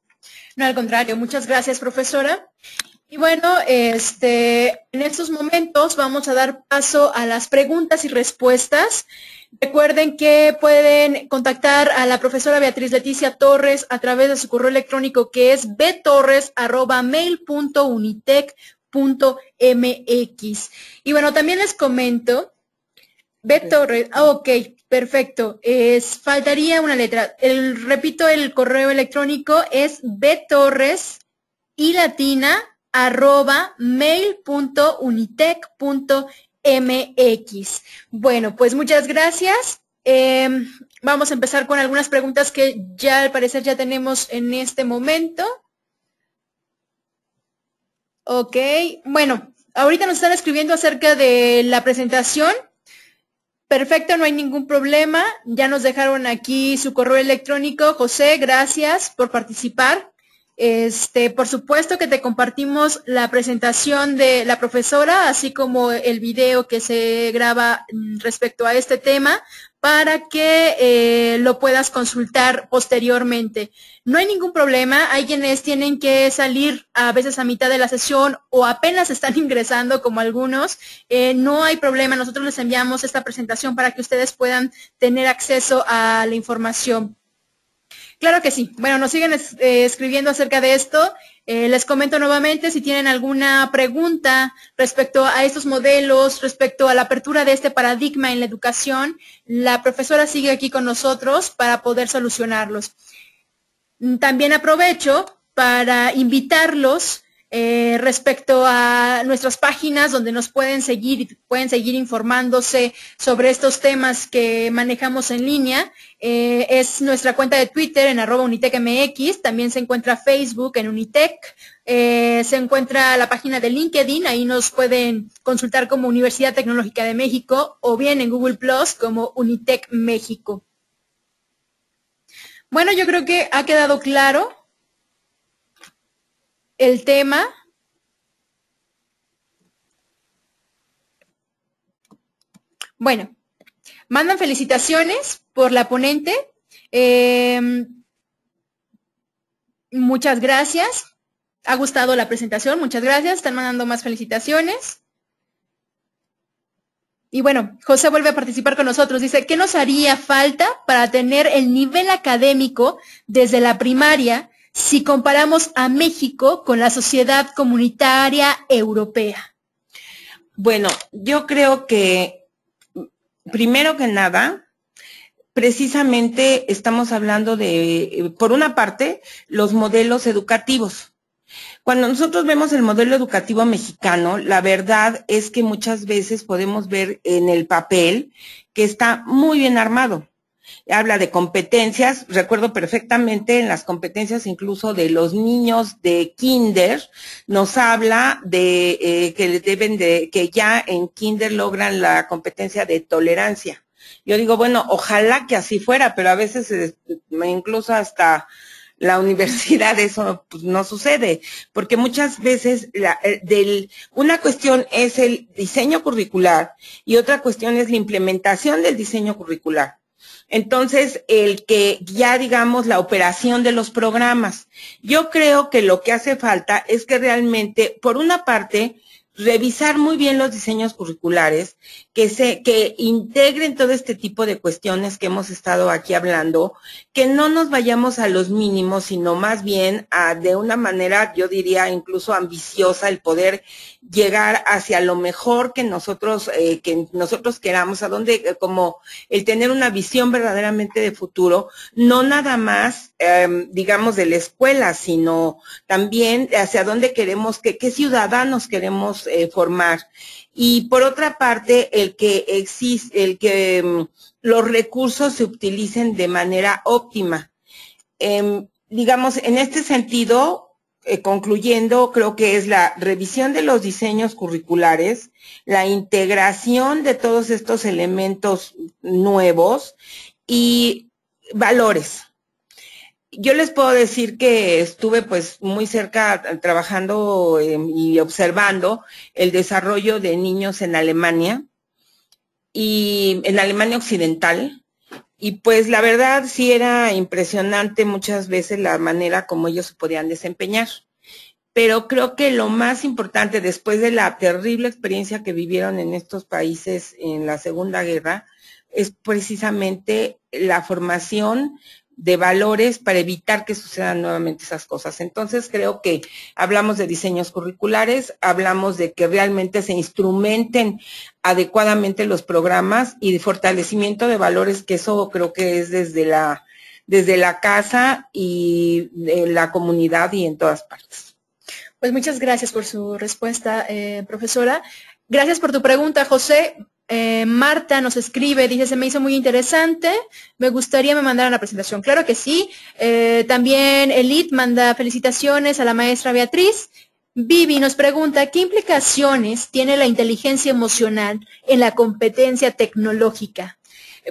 No, al contrario, muchas gracias, profesora. Y bueno, en estos momentos vamos a dar paso a las preguntas y respuestas. Recuerden que pueden contactar a la profesora Beatriz Leticia Torres a través de su correo electrónico, que es btorres@mail.unitec.mx. Y bueno, también les comento, btorres, ok, perfecto, faltaría una letra. Repito, el correo electrónico es btorres y latina @mail.unitec.mx. Bueno, pues muchas gracias. Vamos a empezar con algunas preguntas que ya al parecer ya tenemos en este momento. Ok, bueno, ahorita nos están escribiendo acerca de la presentación. Perfecto, no hay ningún problema. Ya nos dejaron aquí su correo electrónico. José, gracias por participar. Por supuesto que te compartimos la presentación de la profesora, así como el video que se graba respecto a este tema, para que lo puedas consultar posteriormente. No hay ningún problema, hay quienes tienen que salir a veces a mitad de la sesión o apenas están ingresando como algunos, no hay problema, nosotros les enviamos esta presentación para que ustedes puedan tener acceso a la información. Claro que sí. Bueno, nos siguen escribiendo acerca de esto. Les comento nuevamente, si tienen alguna pregunta respecto a estos modelos, respecto a la apertura de este paradigma en la educación, la profesora sigue aquí con nosotros para poder solucionarlos. También aprovecho para invitarlos respecto a nuestras páginas donde nos pueden seguir informándose sobre estos temas que manejamos en línea. Es nuestra cuenta de Twitter en @UnitecMX, también se encuentra Facebook en Unitec, se encuentra la página de LinkedIn, ahí nos pueden consultar como Universidad Tecnológica de México o bien en Google Plus como Unitec México. Bueno, yo creo que ha quedado claro el tema. Bueno, mandan felicitaciones por la ponente. Muchas gracias. Ha gustado la presentación, muchas gracias. Están mandando más felicitaciones. Y bueno, José vuelve a participar con nosotros. Dice, ¿qué nos haría falta para tener el nivel académico desde la primaria si comparamos a México con la sociedad comunitaria europea? Bueno, yo creo que, primero que nada, precisamente estamos hablando de, por una parte, los modelos educativos. Cuando nosotros vemos el modelo educativo mexicano, la verdad es que muchas veces podemos ver en el papel que está muy bien armado. Habla de competencias, recuerdo perfectamente en las competencias incluso de los niños de kinder, nos habla de que ya en kinder logran la competencia de tolerancia. Yo digo, bueno, ojalá que así fuera, pero a veces incluso hasta la universidad eso pues, no sucede, porque muchas veces una cuestión es el diseño curricular y otra cuestión es la implementación del diseño curricular. Entonces, el que ya digamos la operación de los programas. Yo creo que lo que hace falta es que realmente, por una parte, revisar muy bien los diseños curriculares, que integren todo este tipo de cuestiones que hemos estado aquí hablando, que no nos vayamos a los mínimos, sino más bien de una manera, yo diría, incluso ambiciosa, el poder llegar hacia lo mejor que nosotros queramos, a donde, como el tener una visión verdaderamente de futuro, no nada más, digamos, de la escuela, sino también hacia dónde queremos, qué ciudadanos queremos formar. Y por otra parte, el que los recursos se utilicen de manera óptima. Digamos, en este sentido, concluyendo, creo que es la revisión de los diseños curriculares, la integración de todos estos elementos nuevos y valores. Yo les puedo decir que estuve pues muy cerca trabajando y observando el desarrollo de niños en Alemania y en Alemania Occidental, y pues la verdad sí era impresionante muchas veces la manera como ellos se podían desempeñar. Pero creo que lo más importante después de la terrible experiencia que vivieron en estos países en la Segunda Guerra es precisamente la formación de valores para evitar que sucedan nuevamente esas cosas. Entonces creo que hablamos de diseños curriculares, hablamos de que realmente se instrumenten adecuadamente los programas y de fortalecimiento de valores, que eso creo que es desde la casa y de la comunidad y en todas partes. Pues muchas gracias por su respuesta, profesora. Gracias por tu pregunta, José. Marta nos escribe, dice, se me hizo muy interesante, me gustaría me mandaran la presentación. Claro que sí. También Elit manda felicitaciones a la maestra Beatriz. Vivi nos pregunta, ¿qué implicaciones tiene la inteligencia emocional en la competencia tecnológica?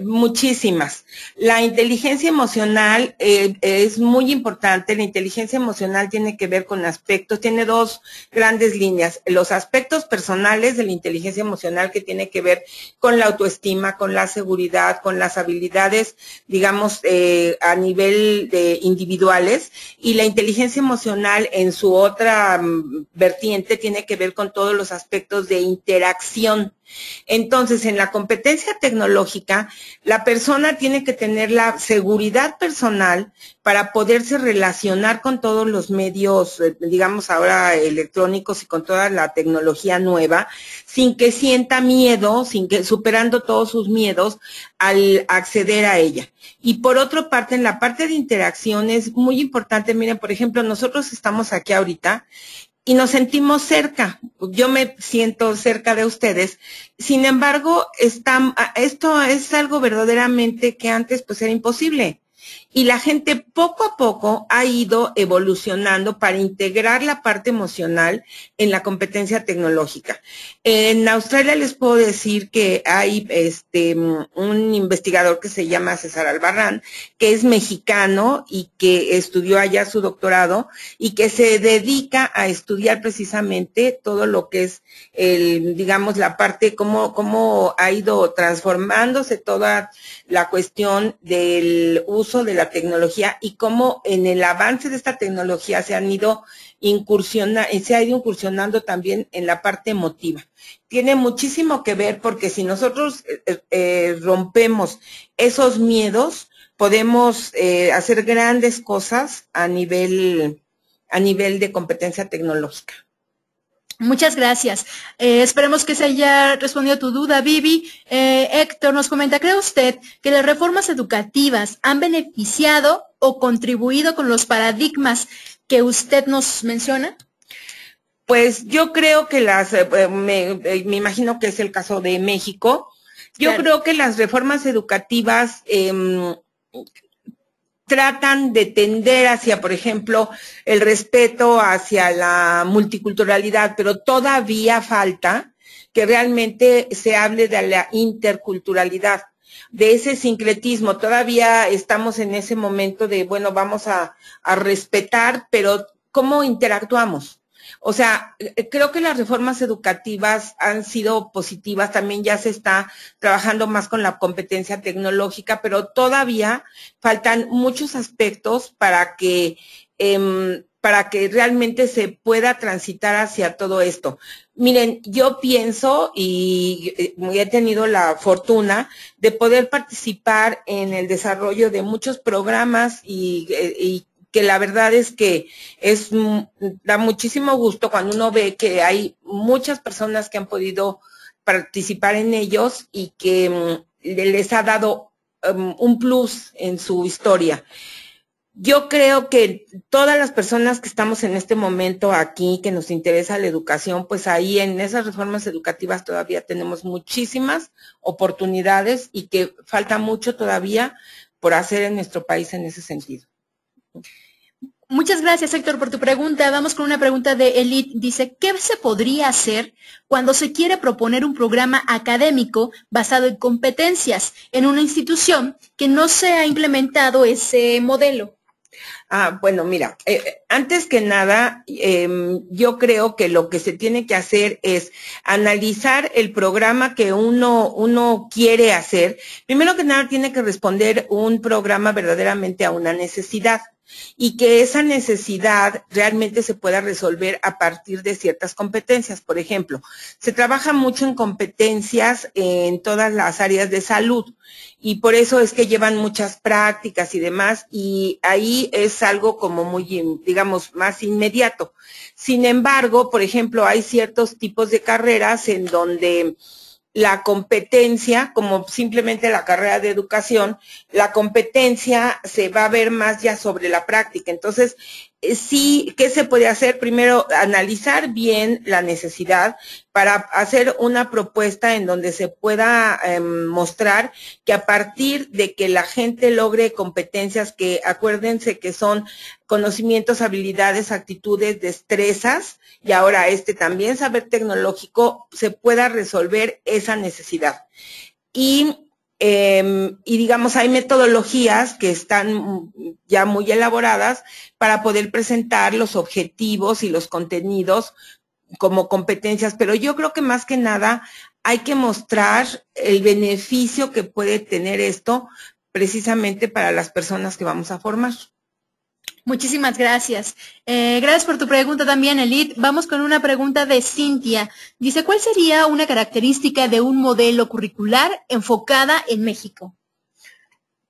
Muchísimas. La inteligencia emocional es muy importante. La inteligencia emocional tiene que ver con aspectos, tiene dos grandes líneas. Los aspectos personales de la inteligencia emocional, que tiene que ver con la autoestima, con la seguridad, con las habilidades, digamos, a nivel de individuales. Y la inteligencia emocional en su otra vertiente tiene que ver con todos los aspectos de interacción. Entonces, en la competencia tecnológica, la persona tiene que tener la seguridad personal para poderse relacionar con todos los medios, digamos ahora electrónicos y con toda la tecnología nueva, sin que sienta miedo, superando todos sus miedos al acceder a ella. Y por otra parte, en la parte de interacción es muy importante, miren, por ejemplo, nosotros estamos aquí ahorita y nos sentimos cerca. Yo me siento cerca de ustedes. Sin embargo, esto es algo verdaderamente que antes pues era imposible. Y la gente poco a poco ha ido evolucionando para integrar la parte emocional en la competencia tecnológica. En Australia les puedo decir que hay un investigador que se llama César Albarrán, que es mexicano y que estudió allá su doctorado y que se dedica a estudiar precisamente todo lo que es digamos, la parte, cómo ha ido transformándose toda la cuestión del uso de la tecnología y cómo en el avance de esta tecnología se ha ido incursionando también en la parte emotiva. Tiene muchísimo que ver porque si nosotros rompemos esos miedos, podemos hacer grandes cosas a nivel de competencia tecnológica. Muchas gracias. Esperemos que se haya respondido a tu duda, Vivi. Héctor nos comenta, ¿cree usted que las reformas educativas han beneficiado o contribuido con los paradigmas que usted nos menciona? Pues yo creo que me imagino que es el caso de México. Yo claro. Creo que las reformas educativas tratan de tender hacia, por ejemplo, el respeto hacia la multiculturalidad, pero todavía falta que realmente se hable de la interculturalidad, de ese sincretismo. Todavía estamos en ese momento de, bueno, vamos a respetar, pero ¿cómo interactuamos? O sea, creo que las reformas educativas han sido positivas, también ya se está trabajando más con la competencia tecnológica, pero todavía faltan muchos aspectos para que realmente se pueda transitar hacia todo esto. Miren, yo pienso y he tenido la fortuna de poder participar en el desarrollo de muchos programas y que la verdad es que da muchísimo gusto cuando uno ve que hay muchas personas que han podido participar en ellos y que les ha dado un plus en su historia. Yo creo que todas las personas que estamos en este momento aquí, que nos interesa la educación, pues ahí en esas reformas educativas todavía tenemos muchísimas oportunidades y que falta mucho todavía por hacer en nuestro país en ese sentido. Muchas gracias, Héctor, por tu pregunta. Vamos con una pregunta de Elite. Dice, ¿qué se podría hacer cuando se quiere proponer un programa académico basado en competencias en una institución que no se ha implementado ese modelo? Bueno, mira, antes que nada, yo creo que lo que se tiene que hacer es analizar el programa que uno quiere hacer. Primero que nada, tiene que responder un programa verdaderamente a una necesidad y que esa necesidad realmente se pueda resolver a partir de ciertas competencias. Por ejemplo, se trabaja mucho en competencias en todas las áreas de salud y por eso es que llevan muchas prácticas y demás y ahí es algo como muy, digamos, más inmediato. Sin embargo, por ejemplo, hay ciertos tipos de carreras en donde la competencia, como simplemente la carrera de educación, la competencia se va a ver más ya sobre la práctica. Entonces, sí, ¿qué se puede hacer? Primero, analizar bien la necesidad para hacer una propuesta en donde se pueda mostrar que a partir de que la gente logre competencias que, acuérdense que son conocimientos, habilidades, actitudes, destrezas, y ahora también saber tecnológico, se pueda resolver esa necesidad. Y digamos, hay metodologías que están ya muy elaboradas para poder presentar los objetivos y los contenidos como competencias, pero yo creo que más que nada hay que mostrar el beneficio que puede tener esto precisamente para las personas que vamos a formar. Muchísimas gracias. Gracias por tu pregunta también, Elite. Vamos con una pregunta de Cintia. Dice, ¿cuál sería una característica de un modelo curricular enfocada en México?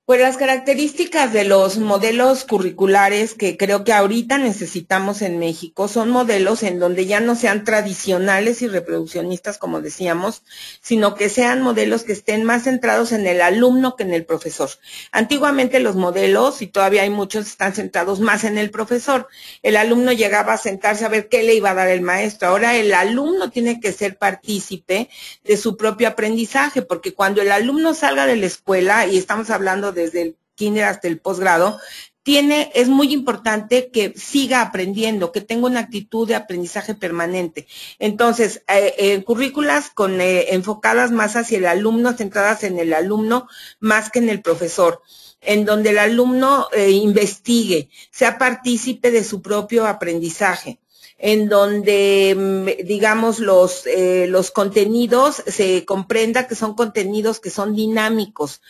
Pues las características de los modelos curriculares que creo que ahorita necesitamos en México son modelos en donde ya no sean tradicionales y reproduccionistas, como decíamos, sino que sean modelos que estén más centrados en el alumno que en el profesor. Antiguamente los modelos, y todavía hay muchos, están centrados más en el profesor. El alumno llegaba a sentarse a ver qué le iba a dar el maestro. Ahora el alumno tiene que ser partícipe de su propio aprendizaje, porque cuando el alumno salga de la escuela, y estamos hablando desde el kinder hasta el posgrado, es muy importante que siga aprendiendo, que tenga una actitud de aprendizaje permanente. Entonces, currículas enfocadas más hacia el alumno, centradas en el alumno más que en el profesor, en donde el alumno investigue, sea partícipe de su propio aprendizaje, en donde, digamos, los contenidos se comprenda que son contenidos que son dinámicos.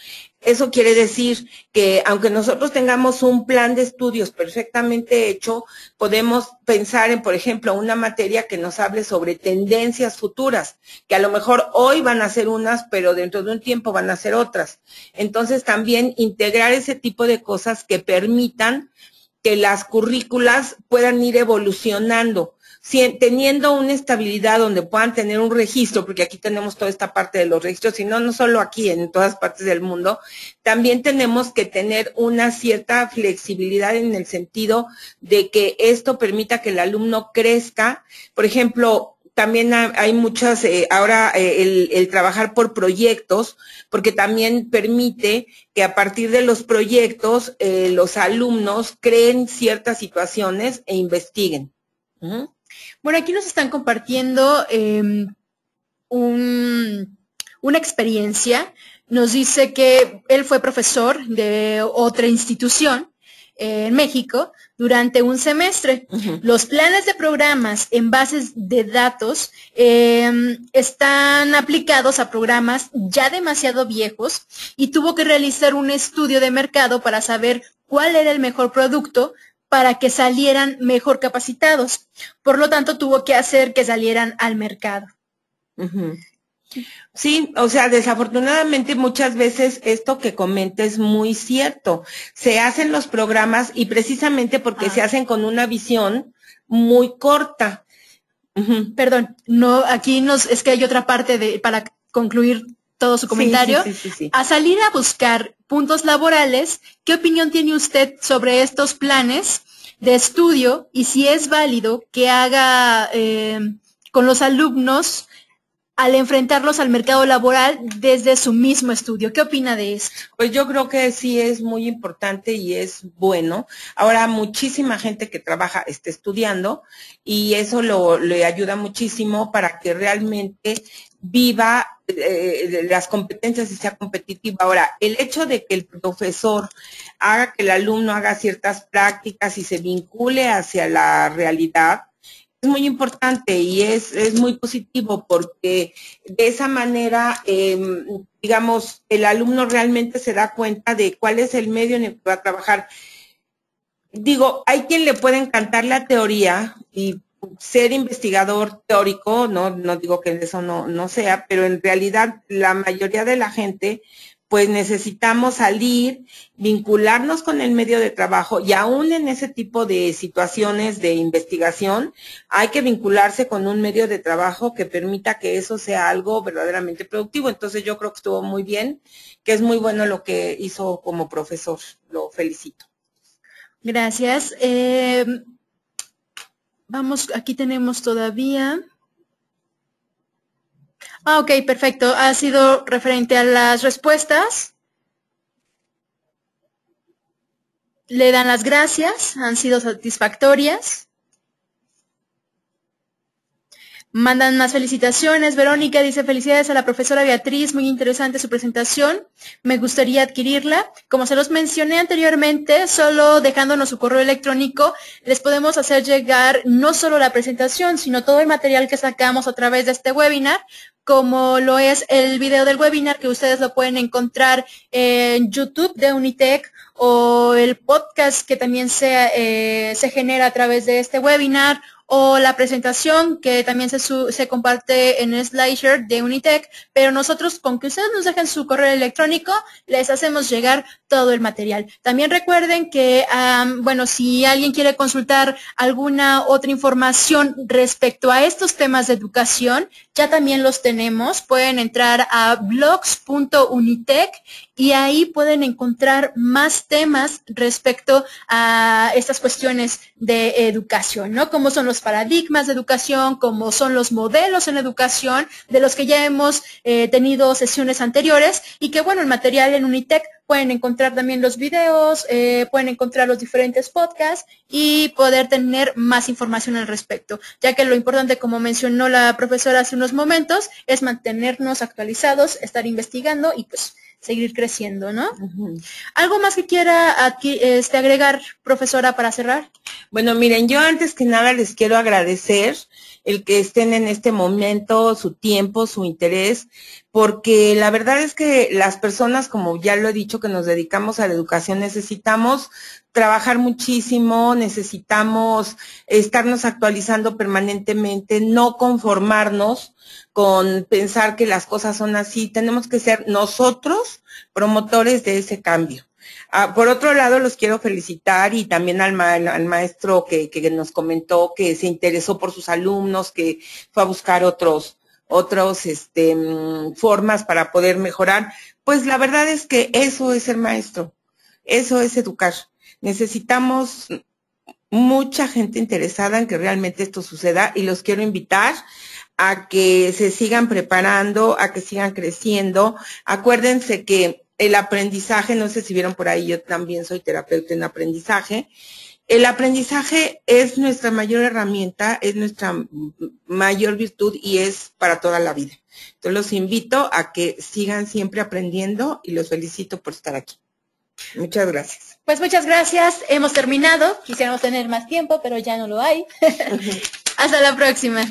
Eso quiere decir que aunque nosotros tengamos un plan de estudios perfectamente hecho, podemos pensar en, por ejemplo, una materia que nos hable sobre tendencias futuras, que a lo mejor hoy van a ser unas, pero dentro de un tiempo van a ser otras. Entonces, también integrar ese tipo de cosas que permitan que las currículas puedan ir evolucionando, teniendo una estabilidad donde puedan tener un registro, porque aquí tenemos toda esta parte de los registros, y no solo aquí, en todas partes del mundo, también tenemos que tener una cierta flexibilidad en el sentido de que esto permita que el alumno crezca. Por ejemplo, también hay muchas, ahora el trabajar por proyectos, porque también permite que a partir de los proyectos los alumnos creen ciertas situaciones e investiguen. Bueno, aquí nos están compartiendo una experiencia. Nos dice que él fue profesor de otra institución en México durante un semestre. Los planes de programas en bases de datos están aplicados a programas ya demasiado viejos y tuvo que realizar un estudio de mercado para saber cuál era el mejor producto para que salieran mejor capacitados. Por lo tanto, tuvo que hacer que salieran al mercado. Sí, o sea, desafortunadamente muchas veces esto que comenta es muy cierto. Se hacen los programas y precisamente porque se hacen con una visión muy corta. Perdón, no, aquí es que hay otra parte para concluir todo su comentario. Sí. A salir a buscar puntos laborales, ¿qué opinión tiene usted sobre estos planes de estudio y si es válido que haga con los alumnos al enfrentarlos al mercado laboral desde su mismo estudio? ¿Qué opina de esto? Pues yo creo que sí es muy importante y es bueno. Ahora muchísima gente que trabaja está estudiando y eso le ayuda muchísimo para que realmente viva las competencias y sea competitiva. Ahora, el hecho de que el profesor haga que el alumno haga ciertas prácticas y se vincule hacia la realidad, es muy importante y es muy positivo porque de esa manera, digamos, el alumno realmente se da cuenta de cuál es el medio en el que va a trabajar. Digo, hay quien le puede encantar la teoría y ser investigador teórico, no digo que eso no sea, pero en realidad la mayoría de la gente pues necesitamos salir, vincularnos con el medio de trabajo y aún en ese tipo de situaciones de investigación hay que vincularse con un medio de trabajo que permita que eso sea algo verdaderamente productivo. Entonces yo creo que estuvo muy bien, que es muy bueno lo que hizo como profesor, lo felicito. Gracias. Vamos, aquí tenemos todavía. Ok, perfecto. Ha sido referente a las respuestas. Le dan las gracias, han sido satisfactorias. Mandan más felicitaciones. Verónica dice, felicidades a la profesora Beatriz, muy interesante su presentación. Me gustaría adquirirla. Como se los mencioné anteriormente, solo dejándonos su correo electrónico, les podemos hacer llegar no solo la presentación, sino todo el material que sacamos a través de este webinar, como lo es el video del webinar, que ustedes lo pueden encontrar en YouTube de Unitec, o el podcast que también se genera a través de este webinar, o la presentación que también se comparte en SlideShare de Unitec, pero nosotros con que ustedes nos dejen su correo electrónico, les hacemos llegar todo el material. También recuerden que, bueno, si alguien quiere consultar alguna otra información respecto a estos temas de educación, ya también los tenemos. Pueden entrar a blogs.unitec y ahí pueden encontrar más temas respecto a estas cuestiones de educación, ¿no? Cómo son los paradigmas de educación, cómo son los modelos en educación, de los que ya hemos tenido sesiones anteriores, y que, bueno, el material en Unitec pueden encontrar también los videos, pueden encontrar los diferentes podcasts y poder tener más información al respecto, ya que lo importante, como mencionó la profesora hace unos momentos, es mantenernos actualizados, estar investigando y pues seguir creciendo, ¿no? ¿Algo más que quiera agregar, profesora, para cerrar? Bueno, miren, yo antes que nada les quiero agradecer el que estén en este momento, su tiempo, su interés, porque la verdad es que las personas, como ya lo he dicho, que nos dedicamos a la educación, necesitamos trabajar muchísimo, necesitamos estarnos actualizando permanentemente, no conformarnos con pensar que las cosas son así. Tenemos que ser nosotros promotores de ese cambio. Por otro lado, los quiero felicitar y también al maestro que nos comentó que se interesó por sus alumnos, que fue a buscar otros formas para poder mejorar. Pues la verdad es que eso es ser maestro, eso es educar. Necesitamos mucha gente interesada en que realmente esto suceda y los quiero invitar a que se sigan preparando, a que sigan creciendo. Acuérdense que el aprendizaje, no sé si vieron por ahí, yo también soy terapeuta en aprendizaje. El aprendizaje es nuestra mayor herramienta, es nuestra mayor virtud y es para toda la vida. Entonces los invito a que sigan siempre aprendiendo y los felicito por estar aquí. Muchas gracias. Pues muchas gracias, hemos terminado. Quisiéramos tener más tiempo, pero ya no lo hay. Hasta la próxima.